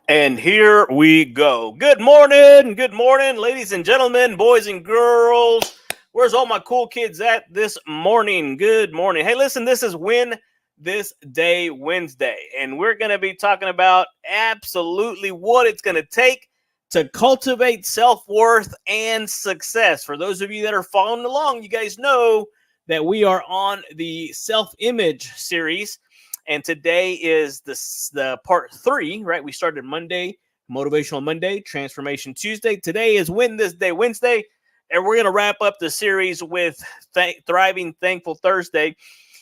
And here we go. Good morning, ladies and gentlemen, boys and girls. Where's all my cool kids at this morning? Good morning. Hey, listen, this is Win This Day Wednesday, and we're going to be talking about absolutely what it's going to take to cultivate self-worth and success. For those of you that are following along, you guys know that we are on the self-image series. And today is the part 3, right? We started Monday, Motivational Monday, Transformation Tuesday. Today is Win This Day Wednesday, and we're going to wrap up the series with Thriving Thankful Thursday.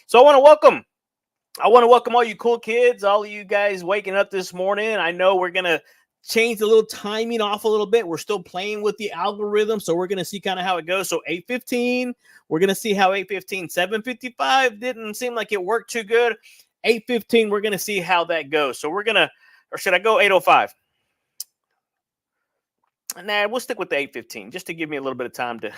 So I want to welcome all you cool kids, all of you guys waking up this morning. I know we're going to change the little timing off a little bit. We're still playing with the algorithm, so we're going to see kind of how it goes. So 8:15, we're going to see how 8:15, 7:55 didn't seem like it worked too good. 8:15, we're going to see how that goes. So we're going to, or should I go 8:05? Nah, we'll stick with the 8:15 just to give me a little bit of time to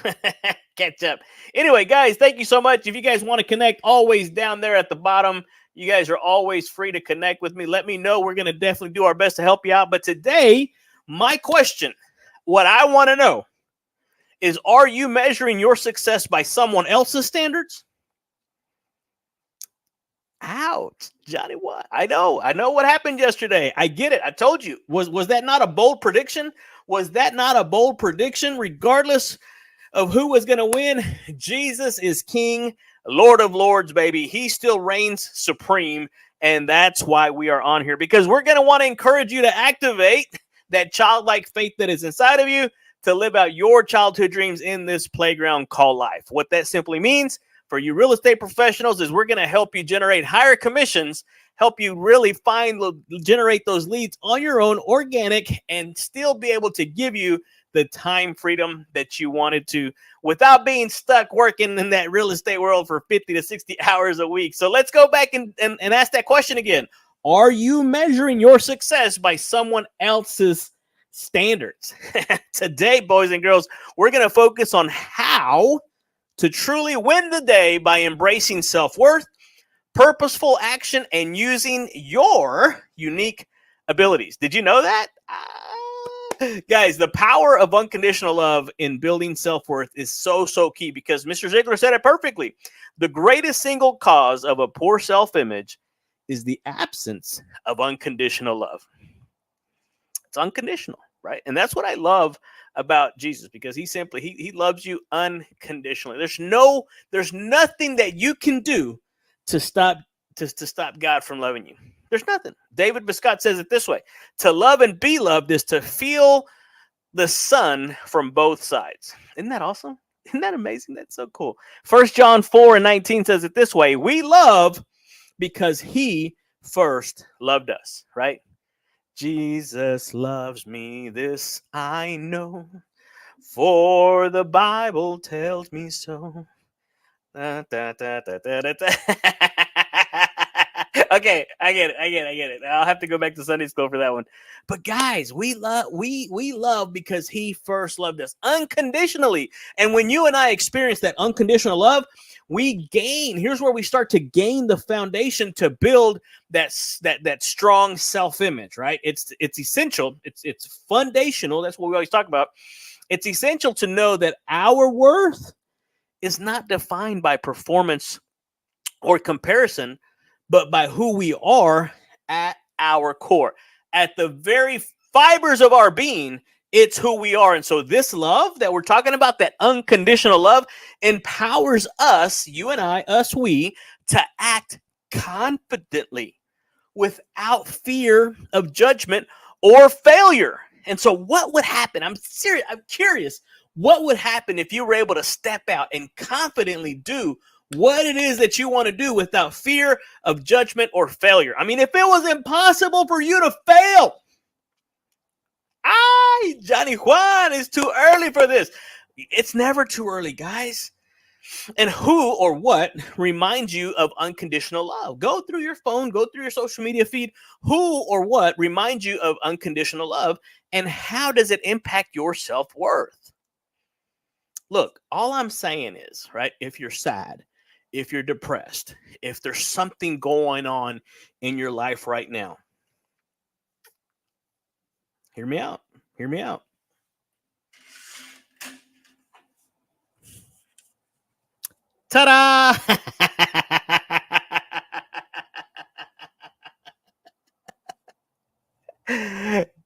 catch up. Anyway, guys, thank you so much. If you guys want to connect, always down there at the bottom. You guys are always free to connect with me. Let me know. We're going to definitely do our best to help you out. But today, my question, what I want to know is, are you measuring your success by someone else's standards? Ouch, Johnny, what? I know what happened yesterday. I get it. I told you. Was that not a bold prediction? Was that not a bold prediction? Regardless of who was going to win, Jesus is King, Lord of Lords, baby. He still reigns supreme, and that's why we are on here, because we're going to want to encourage you to activate that childlike faith that is inside of you to live out your childhood dreams in this playground called life. What that simply means for you real estate professionals is we're going to help you generate higher commissions, help you really generate those leads on your own, organic, and still be able to give you the time freedom that you wanted to without being stuck working in that real estate world for 50 to 60 hours a week. So let's go back and ask that question again. Are you measuring your success by someone else's standards? Today, boys and girls, we're going to focus on how to truly win the day by embracing self-worth, purposeful action, and using your unique abilities. Did you know that? Guys, the power of unconditional love in building self-worth is so key, because Mr. Ziglar said it perfectly. The greatest single cause of a poor self-image is the absence of unconditional love. It's unconditional, right? And that's what I love about Jesus, because he loves you unconditionally. There's nothing that you can do to stop God from loving you. There's nothing. David Biscott says it this way: to love and be loved is to feel the sun from both sides. Isn't that awesome? Isn't that amazing? That's so cool. 1 John 4:19 says it this way: we love because he first loved us, right? Jesus loves me, this I know, for the Bible tells me so. Da, da, da, da, da, da, da. Okay, I get it. I'll have to go back to Sunday school for that one. But guys, we love because he first loved us unconditionally. And when you and I experience that unconditional love, we gain. Here's where we start to gain the foundation to build that strong self-image, right? It's essential. It's foundational. That's what we always talk about. It's essential to know that our worth is not defined by performance or comparison, but by who we are at our core. At the very fibers of our being, it's who we are. And so this love that we're talking about, that unconditional love, empowers us, you and I, we, to act confidently without fear of judgment or failure. And so what would happen? I'm curious. What would happen if you were able to step out and confidently do what it is that you want to do without fear of judgment or failure? I mean, if it was impossible for you to fail, Johnny Juan, it's too early for this. It's never too early, guys. And who or what reminds you of unconditional love? Go through your phone, go through your social media feed. Who or what reminds you of unconditional love, and how does it impact your self-worth? Look, all I'm saying is, right, if you're sad, if you're depressed, if there's something going on in your life right now, Hear me out. Hear me out. Ta-da!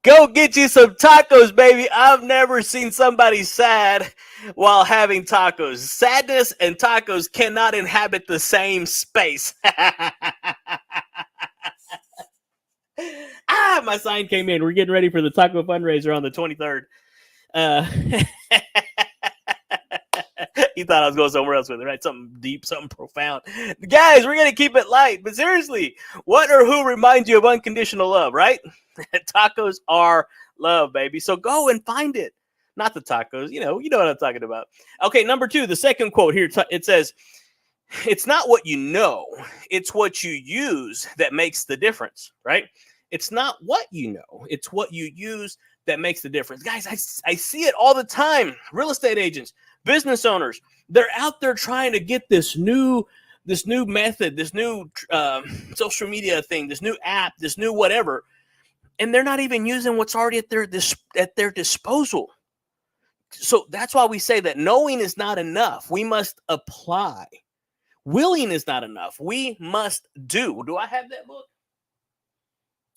Go get you some tacos, baby. I've never seen somebody sad while having tacos. Sadness and tacos cannot inhabit the same space. My sign came in. We're getting ready for the taco fundraiser on the 23rd. You thought I was going somewhere else with it, right? Something deep, something profound. Guys, we're going to keep it light. But seriously, what or who reminds you of unconditional love, right? Tacos are love, baby. So go and find it. Not the tacos. You know what I'm talking about. Okay, number 2, the second quote here. It says, it's not what you know, it's what you use that makes the difference, right? It's not what you know, it's what you use that makes the difference. Guys, I see it all the time. Real estate agents, business owners, they're out there trying to get this new method, this new social media thing, this new app, this new whatever, and they're not even using what's already at their disposal. So that's why we say that knowing is not enough. We must apply. Willing is not enough. We must do. Do I have that book?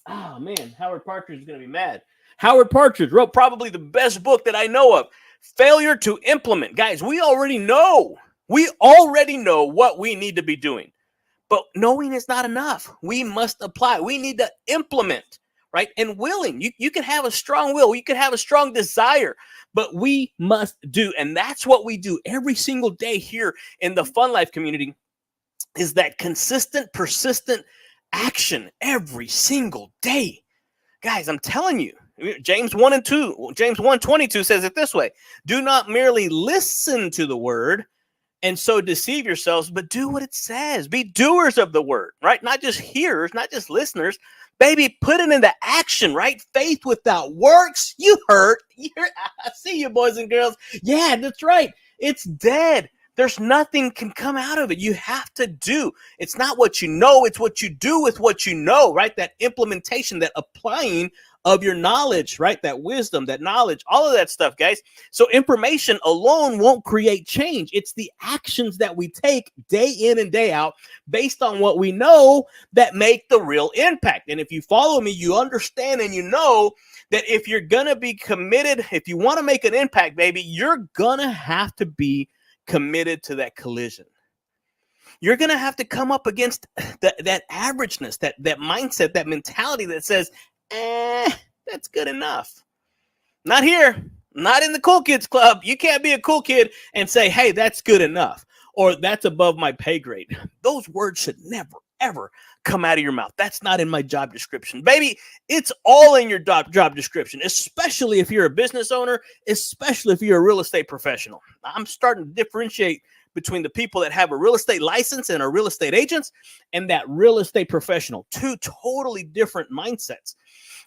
Oh, man. Howard Partridge is going to be mad. Howard Partridge wrote probably the best book that I know of. Failure to Implement. Guys, we already know. We already know what we need to be doing. But knowing is not enough. We must apply. We need to implement, right? And willing. You can have a strong will. You can have a strong desire. But we must do. And that's what we do every single day here in the Fun Life community, is that consistent, persistent action every single day. Guys, I'm telling you, James 1:22 says it this way. Do not merely listen to the word and so deceive yourselves, but do what it says. Be doers of the word, right? Not just hearers, not just listeners. Baby, put it into action, right? Faith without works, you heard. I see you, boys and girls. Yeah, that's right. It's dead. There's nothing can come out of it. You have to do. It's not what you know. It's what you do with what you know, right? That implementation, that applying of your knowledge, right? That wisdom, that knowledge, all of that stuff, guys. So information alone won't create change. It's the actions that we take day in and day out based on what we know that make the real impact. And if you follow me, you understand and you know that if you're going to be committed, if you want to make an impact, baby, you're going to have to be committed to that collision. You're going to have to come up against that averageness, that mindset, that mentality that says, that's good enough. Not here. Not in the cool kids club. You can't be a cool kid and say, hey, that's good enough, or that's above my pay grade. Those words should never, ever come out of your mouth. That's not in my job description. Baby, it's all in your job description, especially if you're a business owner, especially if you're a real estate professional. I'm starting to differentiate between the people that have a real estate license and are real estate agents and that real estate professional. Two totally different mindsets.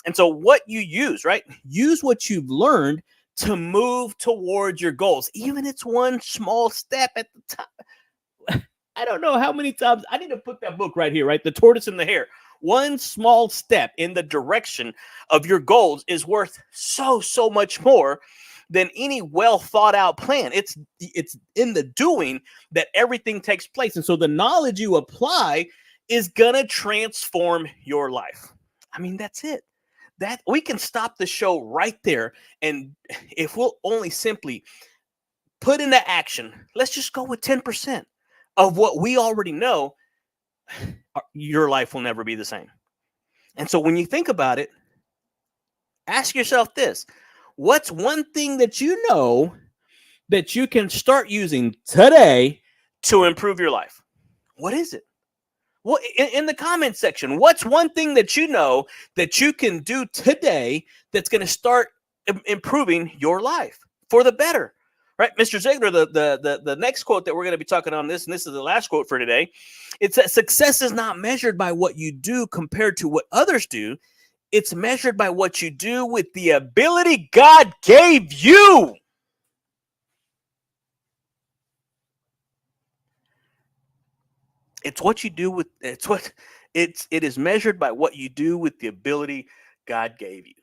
And so what you use, right? Use what you've learned to move towards your goals. Even if it's one small step at the top. I don't know how many times I need to put that book right here, right? The Tortoise and the Hare. One small step in the direction of your goals is worth so much more than any well thought out plan. It's in the doing that everything takes place. And so the knowledge you apply is going to transform your life. I mean, that's it. That we can stop the show right there. And if we'll only simply put into action, let's just go with 10% of what we already know, your life will never be the same. And so when you think about it, ask yourself this: what's one thing that you know that you can start using today to improve your life? What is it? Well, in the comment section, what's one thing that you know that you can do today that's going to start improving your life for the better? Right, Mr. Ziglar, the next quote that we're going to be talking on this, and this is the last quote for today. It's that success is not measured by what you do compared to what others do. It's measured by what you do with the ability God gave you. It's what you do with it is measured by what you do with the ability God gave you.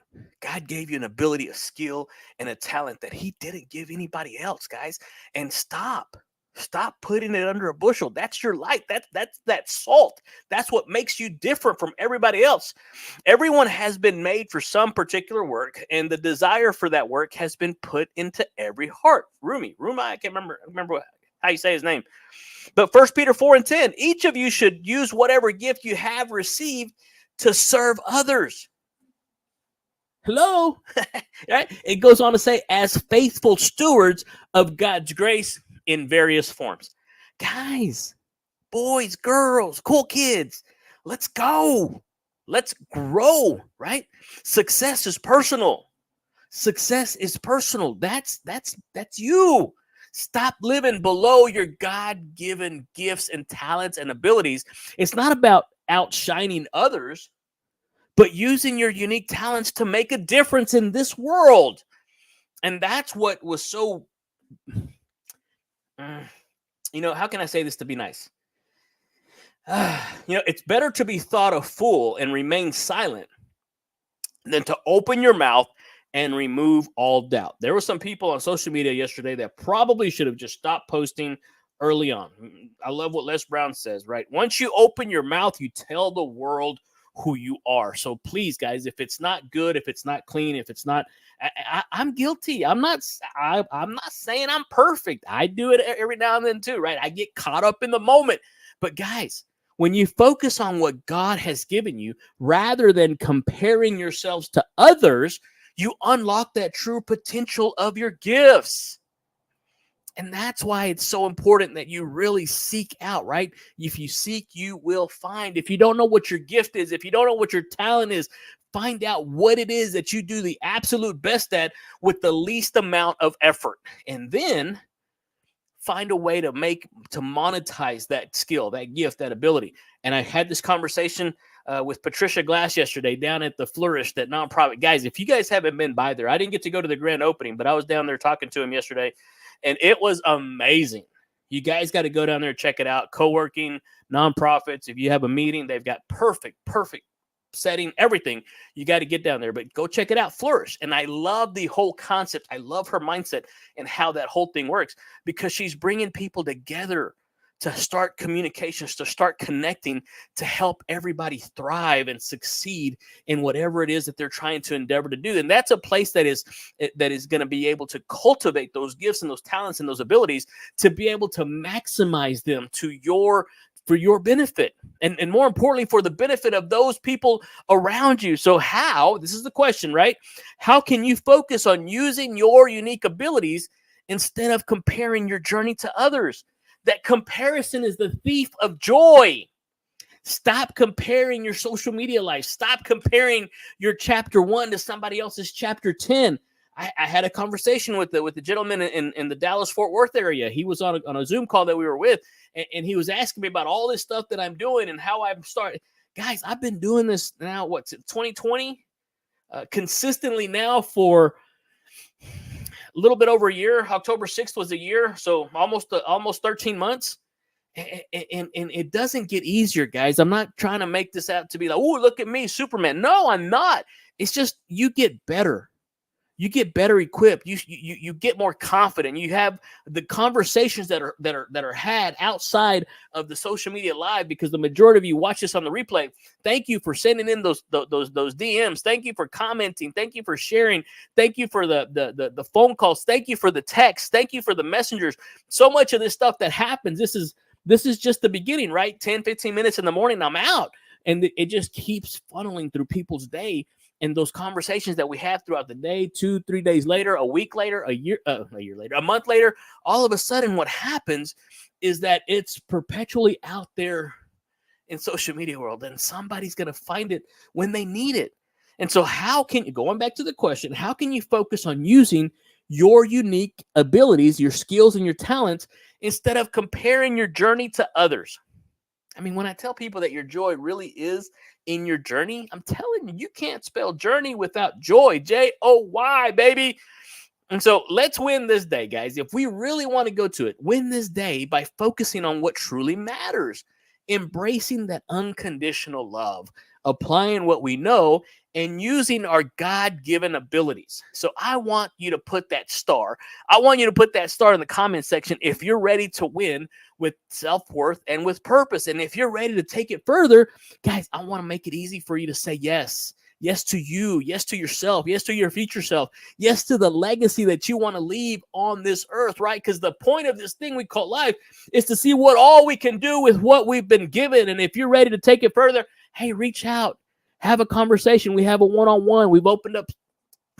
God gave you an ability, a skill, and a talent that he didn't give anybody else, guys. And stop putting it under a bushel. That's your light. That's that salt. That's what makes you different from everybody else. Everyone has been made for some particular work, and the desire for that work has been put into every heart. Rumi, I can't remember how you say his name. But 1 Peter 4:10, each of you should use whatever gift you have received to serve others. Hello? Right? It goes on to say, as faithful stewards of God's grace in various forms. Guys, boys, girls, cool kids, let's go. Let's grow, right? Success is personal. Success is personal. That's you. Stop living below your God-given gifts and talents and abilities. It's not about outshining others, but using your unique talents to make a difference in this world. And that's what was so, how can I say this to be nice? It's better to be thought a fool and remain silent than to open your mouth and remove all doubt. There were some people on social media yesterday that probably should have just stopped posting early on. I love what Les Brown says, right? Once you open your mouth, you tell the world who you are. So please, guys, if it's not good, if it's not clean, if it's not, I'm guilty. I'm not saying I'm perfect. I do it every now and then too, right? I get caught up in the moment. But guys, when you focus on what God has given you, rather than comparing yourselves to others, you unlock that true potential of your gifts. And that's why it's so important that you really seek out, right? If you seek, you will find. If you don't know what your gift is, if you don't know what your talent is, find out what it is that you do the absolute best at with the least amount of effort. And then find a way to monetize that skill, that gift, that ability. And I had this conversation with Patricia Glass yesterday down at the Flourish, that nonprofit. Guys, if you guys haven't been by there, I didn't get to go to the grand opening, but I was down there talking to him yesterday. And it was amazing. You guys got to go down there and check it out. Co-working, nonprofits. If you have a meeting, they've got perfect setting, everything. You got to get down there, but go check it out. Flourish. And I love the whole concept. I love her mindset and how that whole thing works, because she's bringing people together to start communications, to start connecting, to help everybody thrive and succeed in whatever it is that they're trying to endeavor to do. And that's a place that is going to be able to cultivate those gifts and those talents and those abilities to be able to maximize them for your benefit, and more importantly, for the benefit of those people around you. So this is the question, right? How can you focus on using your unique abilities instead of comparing your journey to others? That comparison is the thief of joy. Stop comparing your social media life. Stop comparing your chapter 1 to somebody else's chapter 10. I had a conversation with the gentleman in the Dallas-Fort Worth area. He was on a Zoom call that we were with, and he was asking me about all this stuff that I'm doing and how I've started. Guys, I've been doing this now, 2020? Consistently now for a little bit over a year. October 6th was a year, so almost 13 months. And it doesn't get easier, guys. I'm not trying to make this out to be like, oh, look at me, Superman. No, I'm not. It's just you get better. You get better equipped. You get more confident. You have the conversations that are had outside of the social media live, because the majority of you watch this on the replay. Thank you for sending in those DMs. Thank you for commenting. Thank you for sharing. Thank you for the phone calls. Thank you for the texts. Thank you for the messengers. So much of this stuff that happens, this is just the beginning, right? 10, 15 minutes in the morning, I'm out. And it just keeps funneling through people's day. And those conversations that we have throughout the day, 2-3 days later, a week later, a year later, a month later, all of a sudden what happens is that it's perpetually out there in social media world, and somebody's going to find it when they need it. And so going back to the question, how can you focus on using your unique abilities, your skills, and your talents instead of comparing your journey to others? I mean, when I tell people that your joy really is in your journey, I'm telling you, you can't spell journey without joy. Joy, baby. And so let's win this day, guys. If we really want to go to it, win this day by focusing on what truly matters, embracing that unconditional love, applying what we know, and using our God-given abilities. So I want you to put that star. I want you to put that star in the comment section if you're ready to win with self-worth and with purpose. And if you're ready to take it further, guys, I want to make it easy for you to say yes. Yes to you, yes to yourself, yes to your future self, yes to the legacy that you want to leave on this earth, right? Because the point of this thing we call life is to see what all we can do with what we've been given. And if you're ready to take it further, hey, reach out, have a conversation. We have a one-on-one. We've opened up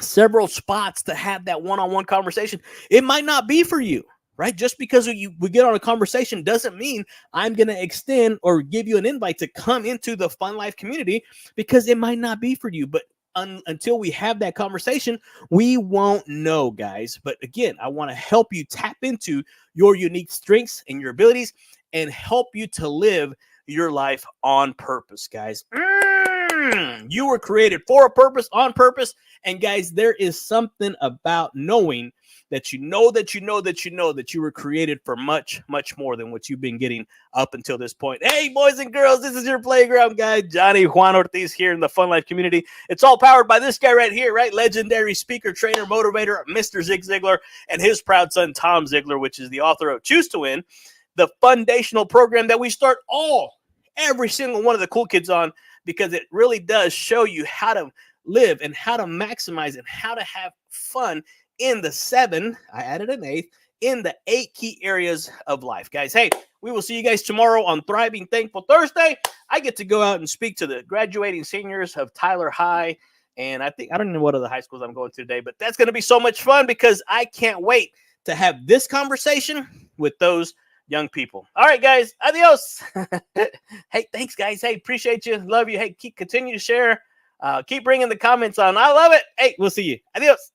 several spots to have that one-on-one conversation. It might not be for you, right? Just because we get on a conversation doesn't mean I'm going to extend or give you an invite to come into the Fun Life community, because it might not be for you. But until we have that conversation, we won't know, guys. But again, I want to help you tap into your unique strengths and your abilities and help you to live your life on purpose, guys. You were created for a purpose, on purpose. And guys, there is something about knowing that you know that you were created for much, much more than what you've been getting up until this point. Hey, boys and girls, this is your playground guy, Johnny Juan Ortiz, here in the Fun Life community. It's all powered by this guy right here, right? Legendary speaker, trainer, motivator, Mr. Zig Ziglar, and his proud son, Tom Ziglar, which is the author of Choose to Win, the foundational program that we start every single one of the cool kids on, because it really does show you how to live and how to maximize and how to have fun in the 7, I added an 8th, in the 8 key areas of life. Guys, hey, we will see you guys tomorrow on Thriving Thankful Thursday. I get to go out and speak to the graduating seniors of Tyler High, and I don't know what other high schools I'm going to today, but that's going to be so much fun because I can't wait to have this conversation with those young people. All right, guys. Adios. Hey, thanks, guys. Hey, appreciate you. Love you. Hey, continue to share. Keep bringing the comments on. I love it. Hey, we'll see you. Adios.